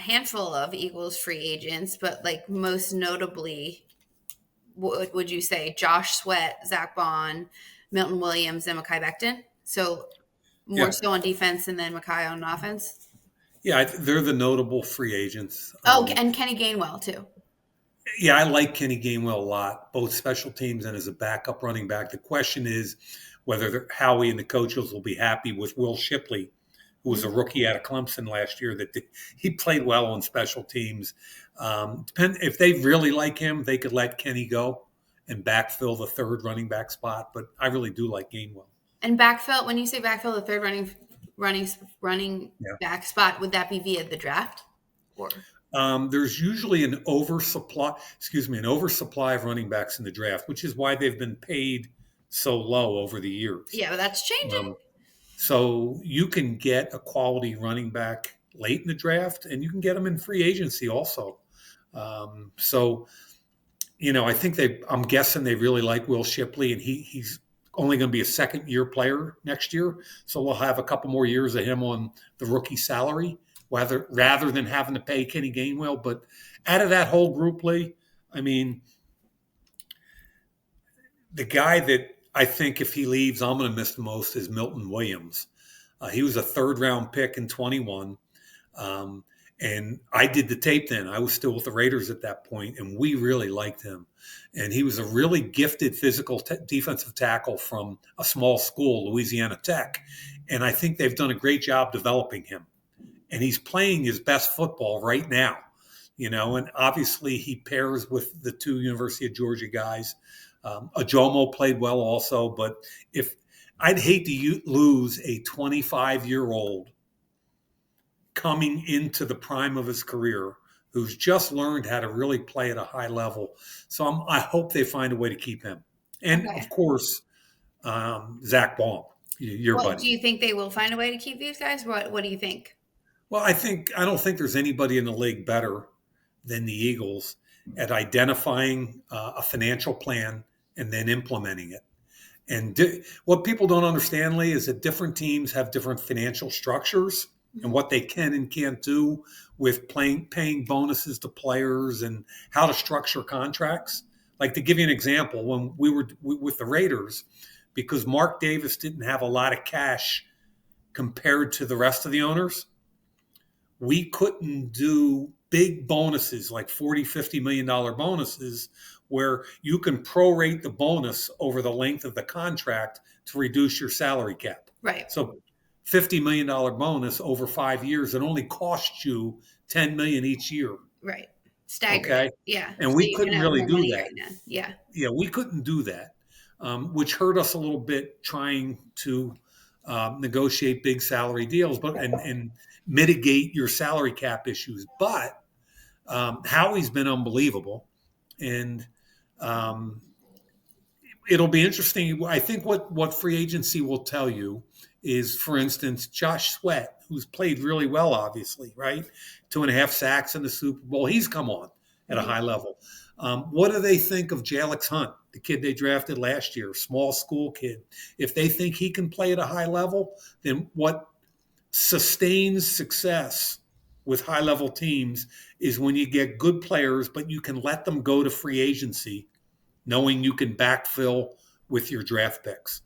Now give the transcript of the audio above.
handful of Eagles free agents, but like most notably, what would you say? Josh Sweat, Zack Baun, Milton Williams, and Mekhi Becton. So more Yeah. so on defense and then Mekhi on offense. Yeah, they're the notable free agents. Oh, and Kenny Gainwell too. Yeah, I like Kenny Gainwell a lot, both special teams and as a backup running back. The question is whether Howie and the coaches will be happy with Will Shipley, who was a rookie out of Clemson last year. He played well on special teams. If they really like him, they could let Kenny go and backfill the third running back spot. But I really do like Gainwell. And backfill, when you say backfill, the third running back spot, would that be via the draft? Or there's usually an oversupply of running backs in the draft, which is why they've been paid so low over the years. Yeah, but that's changing. So you can get a quality running back late in the draft, and you can get them in free agency also. I think I'm guessing they really like Will Shipley, and he's only going to be a second-year player next year. So we'll have a couple more years of him on the rookie salary, rather than having to pay Kenny Gainwell. But out of that whole group, Lee, I mean, the guy that I think if he leaves, I'm going to miss the most is Milton Williams. He was a third-round pick in 21. And I did the tape then. I was still with the Raiders at that point, and we really liked him. And he was a really gifted physical defensive tackle from a small school, Louisiana Tech. And I think they've done a great job developing him. And he's playing his best football right now, and obviously he pairs with the two University of Georgia guys. Ajomo played well also, but I'd hate to lose a 25-year-old coming into the prime of his career who's just learned how to really play at a high level. So I hope they find a way to keep him. And, of course, Zack Baun, your buddy. Do you think they will find a way to keep these guys? What do you think? Well, I don't think there's anybody in the league better than the Eagles at identifying a financial plan and then implementing it. And what people don't understand, Lee, is that different teams have different financial structures and what they can and can't do with paying bonuses to players and how to structure contracts. Like, to give you an example, when we were with the Raiders, because Mark Davis didn't have a lot of cash compared to the rest of the owners, we couldn't do big bonuses like $40, $50 million bonuses where you can prorate the bonus over the length of the contract to reduce your salary cap. Right. So $50 million bonus over 5 years, it only costs you $10 million each year. Right. Staggered. Okay. Yeah. And we couldn't really do that. Right. Yeah. Yeah, we couldn't do that, which hurt us a little bit trying to negotiate big salary deals, and mitigate your salary cap issues. But Howie's been unbelievable, and it'll be interesting. I think what free agency will tell you is, for instance, Josh Sweat, who's played really well, obviously, right? 2.5 sacks in the Super Bowl. He's come on at a high level. What do they think of Jalix Hunt, the kid they drafted last year, small school kid? If they think he can play at a high level, then what sustains success with high-level teams is when you get good players, but you can let them go to free agency knowing you can backfill with your draft picks.